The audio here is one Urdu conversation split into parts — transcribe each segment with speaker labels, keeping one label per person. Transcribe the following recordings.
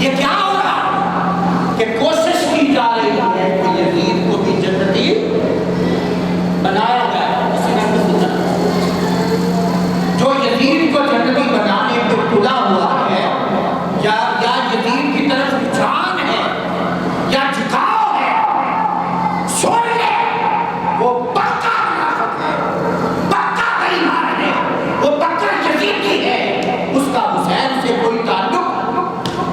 Speaker 1: یہ کیا ہو رہا کہ کوشش کی جا رہی ہے کہ یزید کو بھی جنتی بنایا جائے. کسی نے بھی سنا جو یزید کو جنتی بنانے پہ تلا ہوا ہے یا یزید کی طرف رجحان ہے یا جھکاؤ ہے، سن لے وہ پکا منافق ہے، پکا بے ایمان ہے، وہ پکا یزیدی ہے. اس کا حسین سے کوئی تعلق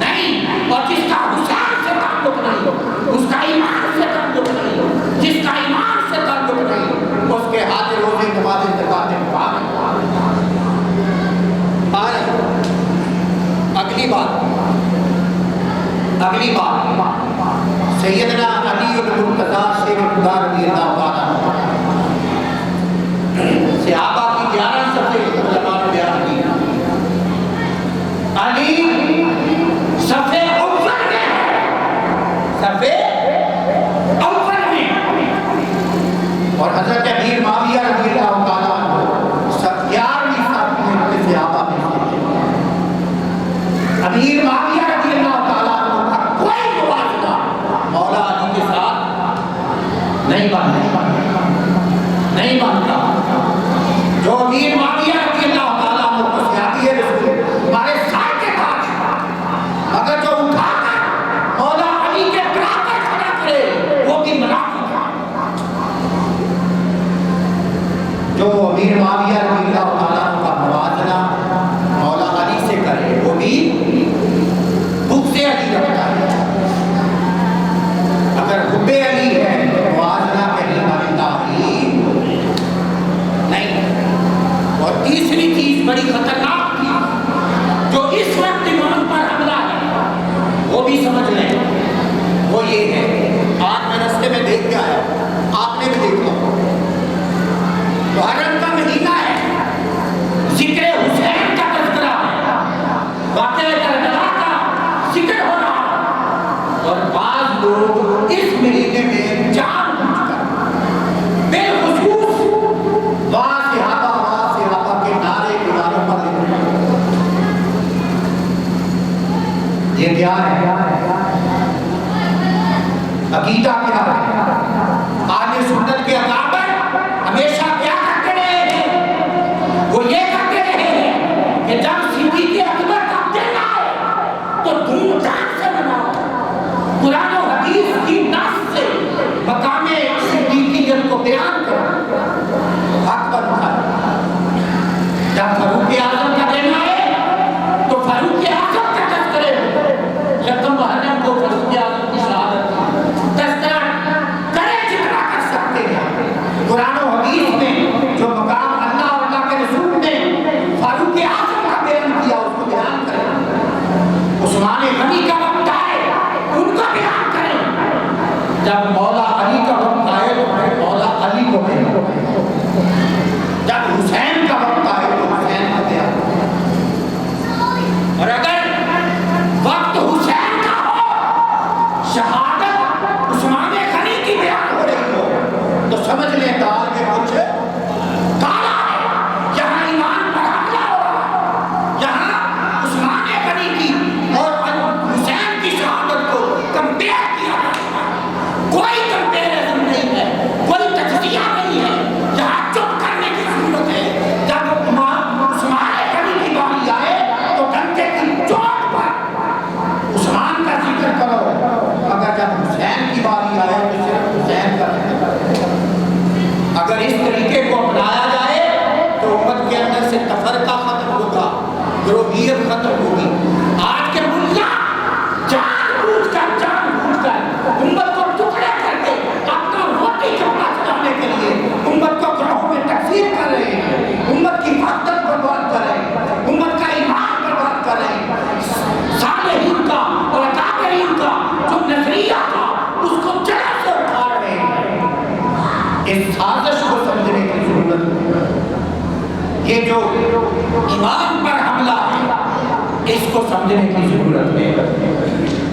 Speaker 1: نہیں، اور جس کا حسین سے تعلق نہیں اس کا ایمان سے تعلق نہیں، جس کا ایمان سے تعلق نہیں اس کے حاضر روزے نماز زکات مقام. اگلی بات سیدنا علی المرتضیٰ شیر خدا رضی اللہ عنہ صحابہ کی 11 صفحے علماء نے بیان کی. علی صفحے اول میں، صفحے اول میں، اور حضرت امیر معاویہ رضی اللہ تعالیٰ عنہ 11ویں صفحے میں صحابہ میں. امیر معاویہ رضی اللہ تعالیٰ عنہ کا کوئی موازنہ مولا علی کے ساتھ نہیں بنتا. جو امیر معاویہ رضی اللہ تعالیٰ عنہ کو سیادی رسول ہمارے ساتھ کے تاج، مگر جو اٹھا کر مولا علی کے برابر کھڑا کرے وہ بھی منافق ہے. جو امیر معاویہ رضی اللہ تعالیٰ عنہ کا موازنہ مولا علی سے کرے وہ بھی بغض علی رکھتا ہے. اگر حب علی ہے موازنہ کہیں ہماری تاخیر نہیں. اور تیسری چیز بڑی خطرناک تھی جو اس وقت امام پر حملہ ہے وہ بھی سمجھ لیں، وہ یہ ہے. آج میں رستے میں دیکھ کے آیا، آپ نے بھی دیکھا، محرم کا مہینہ ہے، ذکر حسین کا تذکرہ ہے، واقعہ کربلا کا ذکر ہو رہا ہے، اور بعض لوگ اس مہینے میں جان بوجھ کر بالخصوص وہاں صحابہ کے نعرے کناروں پر لکھ رہے ہیں. یہ کیا ہے؟ عقیدہ کیا ہے؟ اہل سنت کے اکابر ہمیشہ کیا کرتے رہے ہیں؟ وہ یہ کرتے رہے ہیں کہ جب صدیق اکبر کا دن آئے تو دھوم دھام سے مناؤ، قرآن و حدیث کی نص سے مقام صدیقیت کو بیان کرو، حق پر مخالف. جب فاروق اعظم کا دن آئے تو فاروق اعظم کا تذکرے یکم محرم کو فاروق اعظم کی شہادت تذکرہ کرے جتنا کر سکتے ہیں. قرآن و حدیث میں جو مقام اللہ اور اللہ کے رسول نے فاروق اعظم کا بیان کیا اس کو بیان کریں. عثمان غنی کا وقت آئے ان کا بیان کریں. جب مولا علی کا وقت آئے تو مولا علی کو بیان کریں. جب حسین کا وقت آئے تو حسین کا بیان کریں. اور اگر وقت حسین کا ہو، شہادت عثمان غنی کی بیان ہو رہی ہو، تو سمجھ لیں دال کے کچھ کالا ہے. یہاں ایمان پر حملہ ہو رہا ہے، یہاں عثمان غنی کی اور حسین کی شہادت کو کمپیئر کیا جا رہا ہے. کوئی کمپیریزن نہیں ہے، کوئی تجزیہ نہیں ہے. یہاں چپ کرنے کی ضرورت ہے. جب عثمان غنی کی باری آئے تو ڈنڈے کی چوٹ پر عثمان کا ذکر کرو، اگر جب حسین کی باری آئے تو صرف حسین کا ذکر کرو. اگر اس طریقے کو اپنایا جائے تو امت کے اندر سے تفرقہ ختم ہوگا، گروہیت ختم ہوگی. آج کے ملا جان بوجھ کر امت کو ٹکڑے کر کے اپنا روٹی کپڑا چلانے کے لیے امت کو گروہوں میں تقسیم کر رہے ہیں، امت کی وحدت برباد کر رہے ہیں، امت کا ایمان برباد کر رہے ہیں. صالحین کا اور اکابرین کا جو نظریہ تھا اس کو جڑ سے اٹھا رہے ہیں. اس سازش کو سمجھنے کی ضرورت ہے. یہ جو ایمان پر حملہ ہے اس کو سمجھنے کی ضرورت ہے.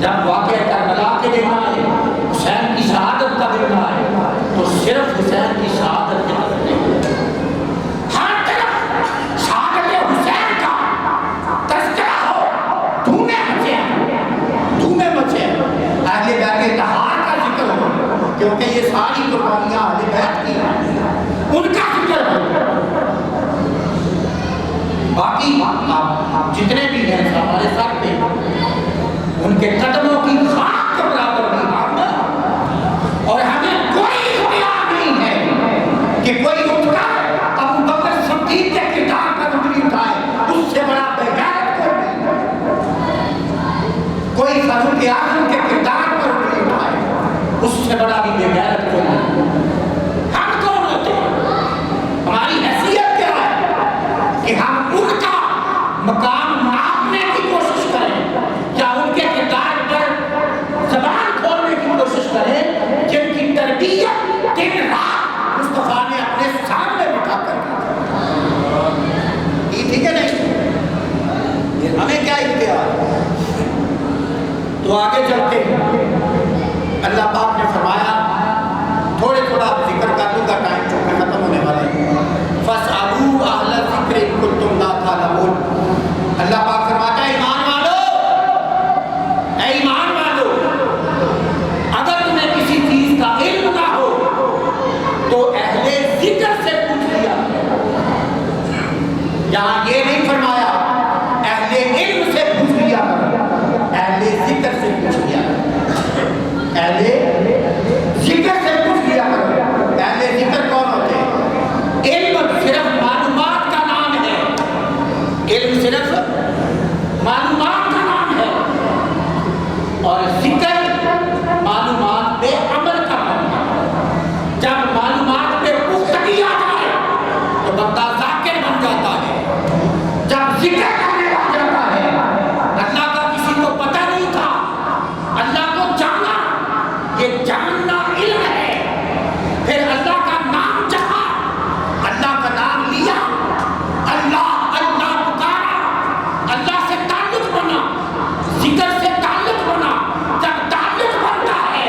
Speaker 1: جب واقعہ کربلا کے دن آئے، حسین کی شہادت کا دن آئے تو صرف حسین کی شہادت کے دن نہیں، ہر طرف شہادت حسین کا تذکرہ ہو. دھومے بچے کیونکہ یہ ساری قربانیاں اہل بیت کی ہیں، ان کا ذکر ہے۔ باقی آپ جتنے بھی ہیں ہمارے ساتھ پہ ان کے قدموں کی خاک کے برابر بھی ہم، اور ہمیں کوئی اختیار نہیں ہے کہ کوئی اٹھ کر ابو بکر صدیق کے کردار پر انگلی اٹھائے، اس سے بڑا بے غیرت کوئی نہیں۔ کوئی فاروق اعظم کے کردار پر انگلی اٹھائے، اس سے بڑا بھی بے غیرت کوئی نہیں۔ ہم کون ہوتے ہیں؟ ہماری حیثیت کیا ہے کہ ہم ان کا مقام ناپنے کی کوشش کریں یا ان کے کردار پر زبان کھولنے کی کوشش کریں جن کی تربیت دن رات مصطفیٰ نے اپنے سامنے بٹھا کر کی، ٹھیک ہے نہیں؟ ہمیں کیا اختیار ہے؟ تو آگے چلتے ہیں۔ اللہ پاک نے فرمایا، تھوڑے تھوڑا ذکر کر دوں گا، ٹائم چونکہ ختم ہونے والے ہیں۔ فَاسْأَلُوا أَهْلَ الذِّكْرِ إِن كُنتُمْ لَا تَعْلَمُونَ۔ اللہ پاک فرماتا ہے ایمان والو، اے ایمان والو، اگر تمہیں کسی چیز کا علم نہ ہو تو اہل ذکر سے پوچھ لیا۔ یہاں یہ نہیں فرمایا اہل علم سے پوچھ لیا، اہل ذکر سے پوچھ لیا، اہل ذکر سے پوچھ لیا۔ اہل ذکر کون ہوتے ہیں؟ علم صرف معلومات کا نام ہے، علم صرف معلومات کا نام ہے، اور ذکر معلومات پہ عمل کا نام ہے۔ جب معلومات پہ پختگی آ جائے تو بندہ ذاکر بن جاتا ہے۔ جب ذکر کرنے لگ جاتا ہے، اللہ کا کسی کو پتہ نہیں تھا، اللہ کو جانا، یہ جاننا علم ہے، پھر اللہ کا نام جپا، اللہ کا نام لیا، اللہ اللہ پکارا، اللہ سے تعلق بنا، ذکر سے تعلق بنا۔ جب تعلق بنتا ہے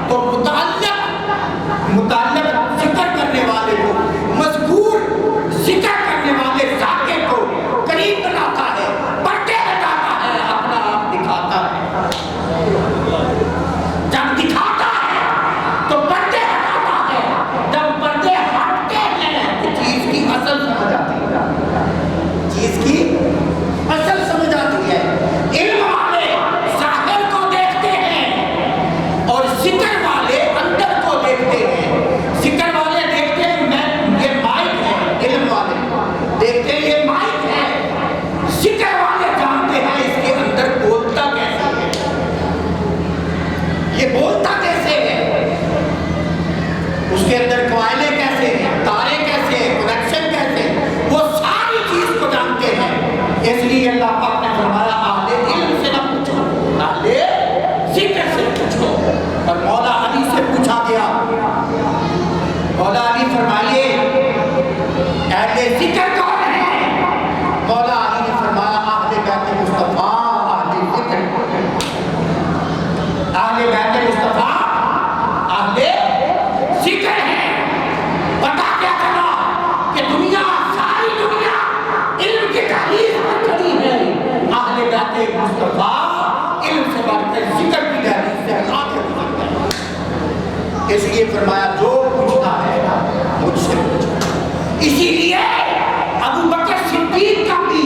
Speaker 1: تو متعلق ذکر کرنے والے کو، مذکور ذکر کرنے والے ذاکر کو قریب بناتا ہے، پردے ہٹاتا ہے، اپنا آپ دکھاتا ہے۔ جب دکھاتا ہے تو پردے ہٹاتا ہے، جب پردے ہٹتے ہیں تو چیز کی اصل سمجھ آتی ہے، چیز کی اصل سمجھ آتی ہے۔ علم والے ظاہر کو دیکھتے ہیں اور ذکر والے اندر کو دیکھتے ہیں۔ ذکر والے دیکھتے ہیں یہ مائک ہے، علم والے دیکھتے ہیں یہ مائک ہے، ذکر والے جانتے ہیں اس کے اندر بولتا کیسے ہے، یہ بولتا کیسے ہے، اس کے اندر کوائلیں کیسے ہیں، تارے کیسے ہیں، کنیکشن کیسے ہیں، وہ ساری چیز کو جانتے ہیں۔ اس لیے اللہ پاک نے فرمایا اہل علم سے نہ پوچھو، اہل ذکر سے پوچھو۔ اور مولا علی سے پوچھا گیا، مولا علی فرمائیے اہل ذکر کون ہے؟ مولا علی نے فرمایا اہل بیت مصطفیٰ، اہل ذکر، اہل بیت مصطفیٰ اہل ذکر ہے۔ پتہ کیا چلا کہ دنیا، ساری دنیا علم کے دہلیز پر کھڑی ہے، اہل بیت مصطفیٰ علم سے بڑھ کر ذکر کی دہلیز سے آگے گزرتے ہیں۔ اس لیے فرمایا جو پوچھنا ہے مجھ سے پوچھو۔ اسی لیے ابو بکر صدیق کا بھی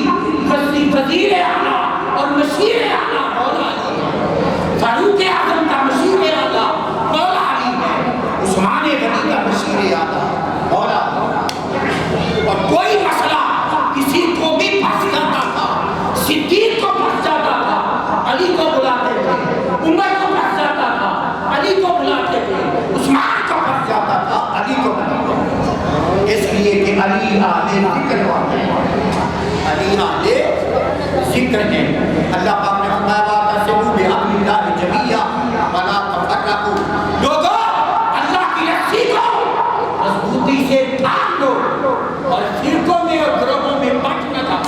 Speaker 1: وزیر اعلیٰ اور مشیر اعلیٰ مولا علی ہے، فاروق اعظم کا مشیر اعلیٰ مولا علی ہے، عثمان غنی کا مشیر اعلیٰ مولا علی۔ اور کوئی مسئلہ کسی کو بھی پھنس جاتا تھا، صدیق کو پھنس جاتا تھا، علی کو بلاتے تھے، عمر کو پھنس جاتا تھا، علی کو بلاتے تھے، عثمان کو پھنس جاتا تھا، علی کو بلاتے تھے۔ اس لیے کہ علی اہل ذکر والے ہیں، علی اہل ذکر ہیں۔ اللہ پاک نے فرمایا وَاعْتَصِمُوا بِحَبْلِ اللَّهِ جَمِيعًا وَلَا تَفَرَّقُوا۔ لوگو اللہ کی رسی کو مضبوطی سے تھام لو اور فرقوں میں اور گروہوں میں بٹ نہ جاؤ،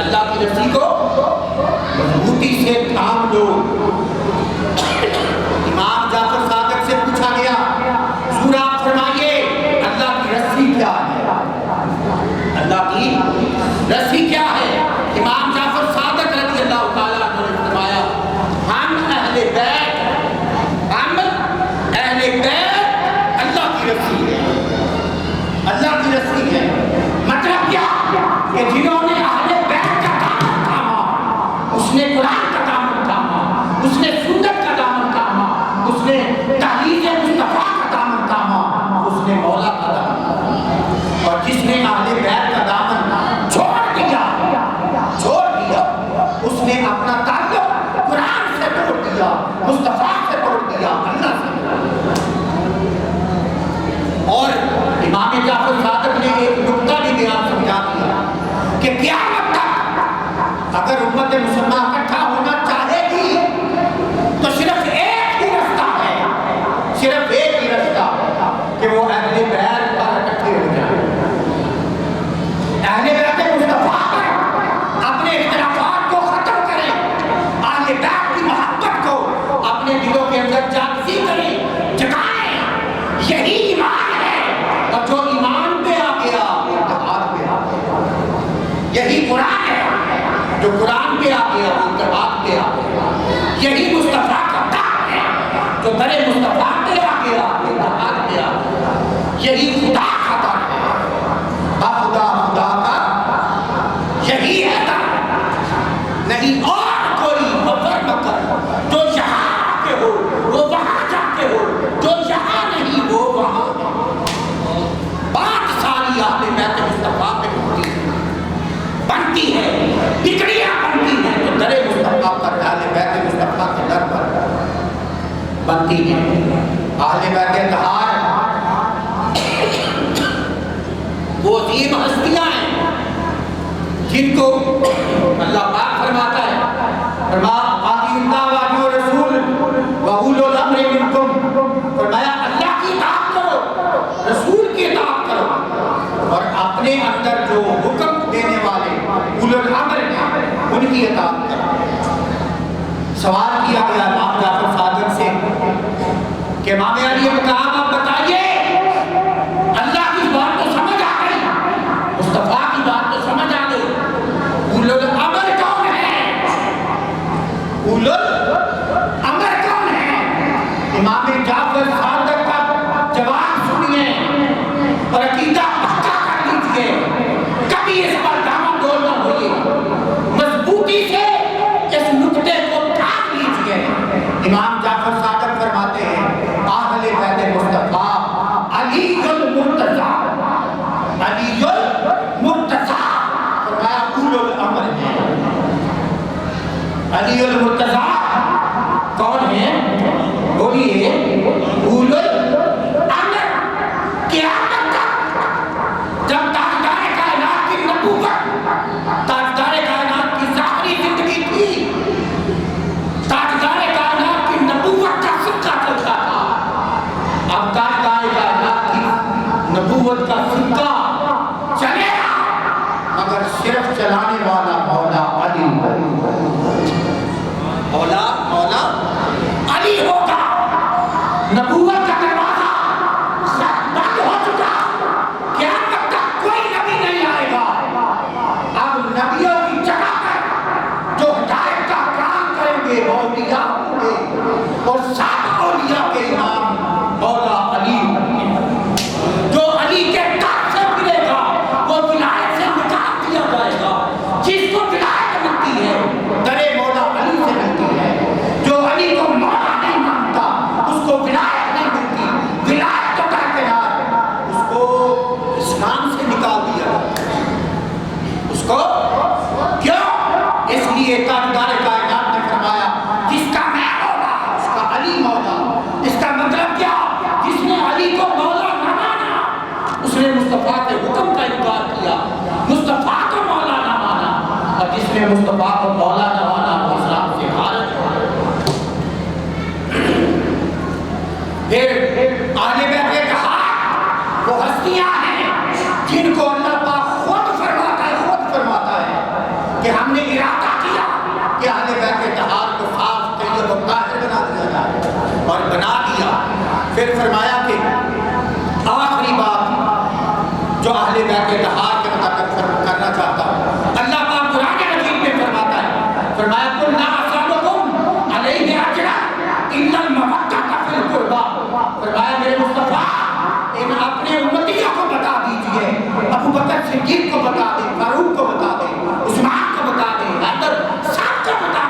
Speaker 1: اللہ کی رسی کو مضبوطی سے تھام لو۔ امام جعفر صادق سے پوچھا گیا، حضور آپ فرمائیے اللہ کی رسی کیا ہے، اللہ کی رسی کیا ہے؟ امام جعفر صادق رضی اللہ تعالیٰ عنہ نے فرمایا ہم اہل بیت، ہم اہل اس نے قرآن کا دامن تھاما، اس نے سنت کا دامن تھاما، اس نے تحریر مصطفیٰ کا دامن تھاما، اس نے مولا کا دامن تھاما۔ اور جس نے اہل بیت کا دامن چھوڑ دیا، اس نے اپنا تعلق قرآن سے توڑ دیا، مصطفیٰ سے توڑ دیا، اللہ سے توڑ دیا۔ اور امام جعفر صادق نے ایک نکتہ بھی بیان سمجھا دیا کہ قیامت تک اگر امت مسلمہ اکٹھا ہونا چاہے گی تو صرف ایک ہی رستہ ہے، صرف ایک ہی رستہ کہ وہ اہل بیت پر اکٹھے ہو جائیں، اہل بیت مصطفیٰ پر اپنے اختلافات کو ختم کریں، اہل بیت کی محبت کو اپنے دلوں کے اندر جاگزی کریں، جگائیں۔ یہی ایمان ہے، اور جو ایمان پہ آ گیا وہ اتحاد پہ آ گیا۔ یہی قرآن ہے، جو قرآن پہ آ گیا وہ اتحاد پہ آ گیا۔ یہی مصطفیٰ کا کام ہے، جو در مصطفیٰ پہ آ گیا وہ اتحاد پہ آ گیا۔ یہی خدا کا کام ہے، خدا خدا کا یہی ہے کام، نہیں اور کوئی مفر مکر۔ جو یہاں کے ہو وہ وہاں جا کے ہو، جو یہاں نہیں وہ وہاں ہے۔ بات ساری اہل بیت مصطفیٰ پہ بنتی ہے، بگڑیاں بنتی ہیں تو در مصطفیٰ پر، اہل بیت مصطفیٰ کے در پر بنتی ہیں۔ اہل بیت طہار وہ عظیم ہستیاں ہیں جن کو اللہ پاک فرماتا ہے، فرمایا اللہ کی اطاعت کرو، رسول کی اطاعت کرو، اور اپنے اندر جو حکم دینے والے اولو الامر ہیں ان کی اطاعت کرو۔ سوال کیا گیا امام جعفر صادق سے کہ امام علی مقام آپ بتائیے، اللہ کی بات تو سمجھ آ گئی، مصطفیٰ کی بات تو سمجھ آ گئی، اولو الامر کون ہے؟ اولو الامر کون ہے؟ امام جعفر صادق کا جواب سنیے اور عقیدہ پکا کر لیجیے، کبھی اس پر دامن ڈول نہ ہوئیے، مضبوطی سے اس نکتے کو تھام لیجیے۔ امام جعفر صادق فرماتے ہیں اہل بیت مصطفیٰ علی المرتضیٰ، علی المرتضیٰ، فرمایا اولو الامر ہے۔ علی المرتضیٰ کون ہے؟ بولیے، اولو الامر۔ قیامت تک جب تاجدار کائنات کی نبوت، تاجدار کائنات کی ظاہری زندگی تھی، تاجدار کائنات کی نبوت کا سکہ چلتا تھا، اب تاجدار کائنات کی نبوت کا سکہ چلے گا مگر صرف چلانے والا مولا علی، مولا علی ہوگا۔ نبوت کا دروازہ بند ہو چکا، قیامت تک کوئی نبی نہیں آئے گا۔ اب نبیوں کی جگہ پر جو ہدایت کا کام کریں گے وہ اولیاء ہوں گے، اور سات اولیاء کے امام مولا علی ہوں گے۔ جو علی کے در سے ملے گا وہ ولایت سے نکال دیا جائے گا۔ جس کو ولایت ملتی ہے در مولا علی سے ملتی ہے، جو علی کو مولا نہیں مانتا اس کو ولایت نہیں ملتی، ولایت تو درکنار، اس کو اسلام سے نکال دیا اس کو۔ کیوں؟ اس لیے تاجدار کائنات نے فرمایا جس کا میں مولا اس کا علی مولا۔ اس کا مطلب کیا؟ جس نے علی کو مولا نہ مانا اس نے مصطفیٰ کے حکم کا انکار کیا، مصطفیٰ کو مولا نہ مانا، اور جس نے مصطفیٰ کو مولا نہ مانا وہ اسلام سے خارج ہوا۔ پھر اہل بیت طہار وہ ہستیاں ہیں جن کو اللہ پاک خود فرماتا ہے کہ ہم نے ارادہ کیا کہ اہل بیت طہار کو صاف طیب و طاہر بنا دیا جائے، اور بنا دیا۔ پھر فرمایا کہ آخری بات جو اہل بیت طہار کے متعلق کرنا چاہتا ہوں، اللہ پاک قرآن مجید میں فرماتا ہے، فرمایا قُلْ لَا أَسْأَلُكُمْ عَلَيْهِ أَجْرًا إِلَّا الْمَوَدَّةَ فِي الْقُرْبَىٰ۔ فرمایا میرے مصطفیٰ ان اپنے امتیوں کو بتا دیجئے، ابو بکر صدیق کو بتا دیں، فاروق کو بتا دیں، عثمان کو بتا دیں، حیدر سب کو بتا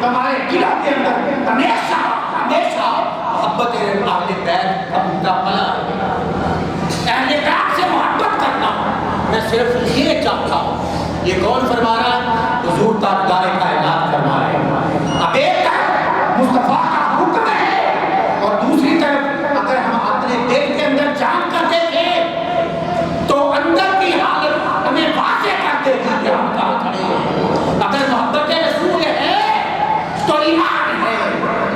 Speaker 1: تمہارے دلوں کے اندر ہمیشہ ہمیشہ محبت اہل بیت کا بوٹا پلا ہے۔ اہل بیت سے محبت کرنا میں صرف یہ چاہتا ہوں۔ یہ کون فرما رہا ہے؟ حضور تاجدار کائنات فرما رہے ہیں۔ اب ایک طرف مصطفیٰ کا حکم ہے اور دوسری طرف اگر ہم اپنے دل کے اندر جان کر دیکھیں تو اندر کی حالت ہمیں واضح کر دے گی کہ ہم کہاں کھڑے ہیں۔ اگر محبت رسول ہے تو ایمان ہے،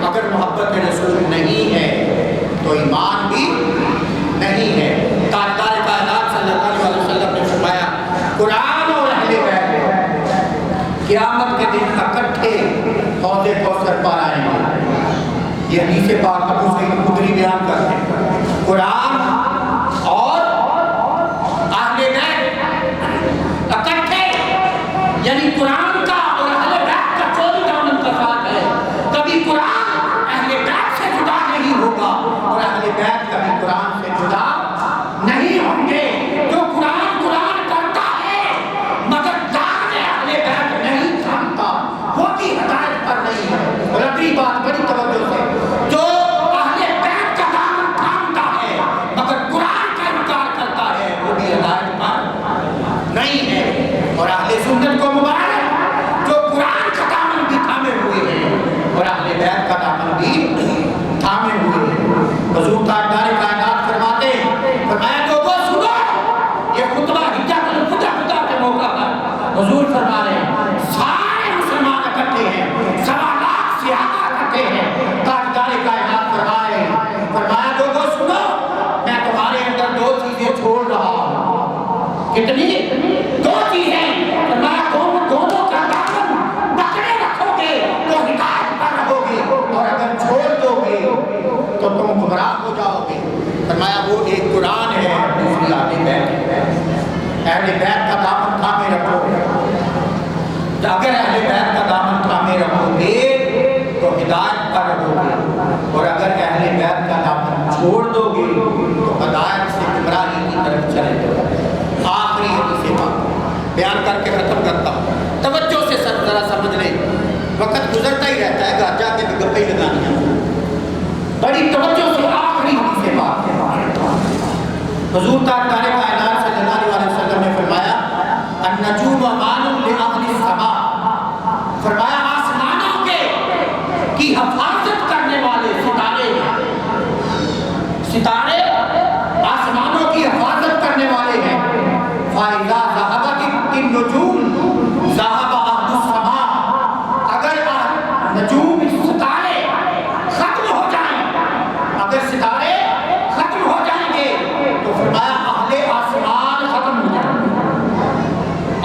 Speaker 1: اگر محبت رسول نہیں ہے تو ایمان بھی نہیں ہے۔ تاجدار کائنات صلی اللہ علیہ وسلم نے فرمایا قرآن اور اہل بیت قیامت کے دن اکٹھے حوض کوثر پر آئیں گے۔ یہ حدیث پاک ابو سعید خدری بیان کرتے ہیں۔ قرآن اور اہل بیت اکٹھے، یعنی قرآن کا اور اہل بیت کا چوری دامن کا ساتھ ہے۔ کبھی قرآن اہل بیت سے جدا نہیں ہوگا اور اہل بیت کبھی قرآن سے جدا نہیں ہوں گے۔ جو قرآن قرآن کرتا ہے مگر دامن اہل بیت نہیں تھامتا، وہ بھی ہدایت پر نہیں ہے۔ اور اگلی بات بڑی توجہ سے، جو اہل بیت کا دامن تھامتا ہے مگر قرآن کا انکار کرتا ہے وہ بھی ہدایت پر نہیں ہے۔ اور اہل سنت کو مبارک جو قرآن کا دامن بھی تھامے ہوئے ہیں اور اہل بیت کا دامن بھی تھامے ہوئے ہیں۔ حضور تاجدار کائنات فرماتے ہیں، فرمایا تو وہ سنو، یہ خطبہ حجت الوداع کے موقع پر حضور فرما رہے ہیں سارے مسلمان اکٹھے ہیں، 1.25 صحابہ اکٹھے ہیں۔ تاجدار کائنات فرما رہے ہیں، فرمایا تو وہ سنو، میں تمہارے اندر 2 چیزیں چھوڑ رہا ہوں۔ کتنی؟ 2 چیزیں۔ فرمایا دونوں کا دامن پکڑے رکھو گے تو ہدایت پر رہو گے اور اگر چھوڑ دو گے تو تم گمراہ ہو جاؤ گے۔ فرمایا وہ ایک قرآن ہے، دوسری اہل بیت ہے۔ اہل بیت کا دامن تھامے رکھو، اگر اہل بیت کا دامن تھامے رکھو گے تو ہدایت پر رہو گے اور اگر اہل بیت کا دامن چھوڑ دو گے تو ہدایت سے گمراہی کی طرف چلے جاؤ گے۔ آخری حدیث پاک بیان کر کے ختم کرتا ہوں، توجہ سے سب ذرا سمجھ لیں، وقت گزرتا ہی رہتا ہے، گھر جا کے بھی گپیں لگانی ہیں۔ بڑی توجہ سے آخری حدیث پاک حضور تاجدار کائنات صلی اللہ علیہ وسلم نے فرمایا النجوم امان لأهل السماء، فرمایا آسمانوں کے کی حفاظت کرنے والے ستارے ہیں، ستارے آسمانوں کی حفاظت کرنے والے ہیں۔ فَإِذَا ذَهَبَتِ النُّجُومُ ذَهَبَ أَهْلُ السَّمَاءِ، اگر نجوم ستارے ختم ہو جائیں، اگر ستارے ختم ہو جائیں گے تو فرمایا اہل آسمان ختم ہو جائیں گے،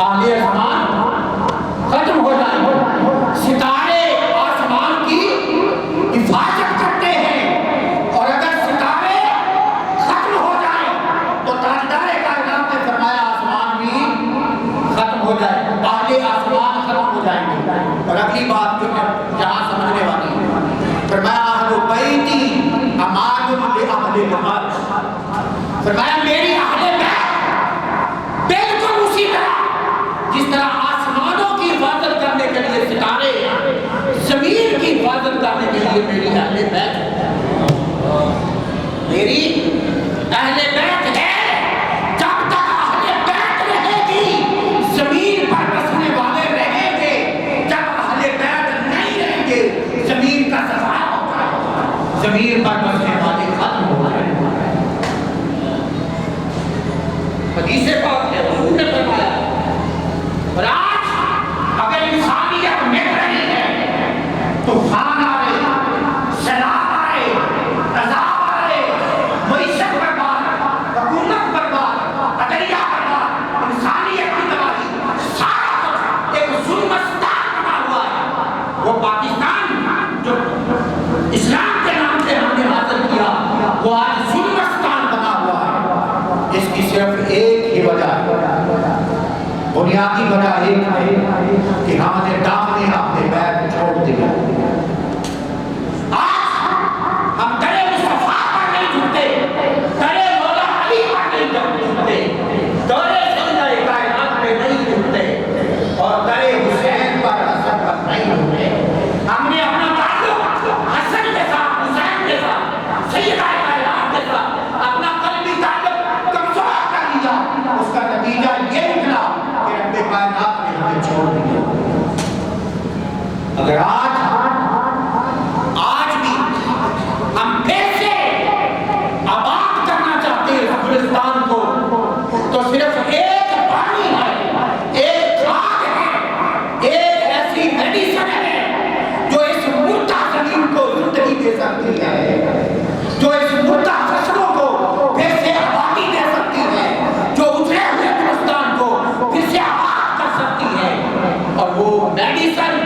Speaker 1: اہل آسمان ختم ہو جائیں گے۔ ستارے آسمان کی حفاظت کرتے ہیں اور اگر ستارے ختم ہو جائیں تو تاجدار کائنات نے فرمایا آسمان بھی ختم ہو جائے، اہل آسمان ختم ہو جائیں گے۔ اور اگلی بات جو ہے جہاں سمجھنے والی ہے، فرمایا اہل بیتی امان لأہل الارض، فرمایا میری اہل بیت بالکل اسی طرح جس طرح آسمانوں کی حفاظت کرنے کے لیے ستارے ہیں، زمین کی حفاظت کرنے کے لیے میری اہل بیت ہے، میری اہل بیت ہے۔ جب تک اہل بیت رہے گی زمین پر بسنے والے رہیں گے، جب اہل بیت نہیں رہیں گے زمین کا صفحہ ہو جائے گا، زمین پر بسنے والے ختم ہو جائیں گے۔ حدیث پاک ہے، حضور نے فرمایا اور آج اگر انسانیت مٹ رہی ہے، طوفان آئے، سیلاب آئے، عذاب آئے، معیشت برباد، حکومت برباد، عدلیہ برباد، انسانیت کی تباہی، سارا کچھ ایک ظلمستان بنا ہوا ہے۔ وہ پاکستان جو اسلام کے نام سے ہم نے حاصل کیا وہ آج ظلمستان بنا ہوا ہے۔ اس کی صرف ایک ہی وجہ ہے، بنیادی وجہ ایک ہے کہ ہم نے دامن اپنے بیت چھوڑ دیا۔ آج ہم درے مصطفیٰ پر نہیں جھکتے، درے مولا علی پر نہیں جھکتے، درے سیدہ کائنات پہ نہیں جھکتے اور درے حسین پر حسن پر نہیں جھکتے۔ اگر آج بھی ہم پھر سے آباد کرنا چاہتے ہیں افغانستان کو، تو صرف ایک پانی ہے، ایک کھاد ہے، ایک ایسی میڈیسن ہے جو اس مردہ زمین کو زندگی دے سکتی ہے، جو اس مردہ فصلوں کو پھر سے آبادی دے سکتی ہے، جو اجڑے ہوئے ہندوستان کو پھر سے آباد کر سکتی ہے، اور وہ میڈیسن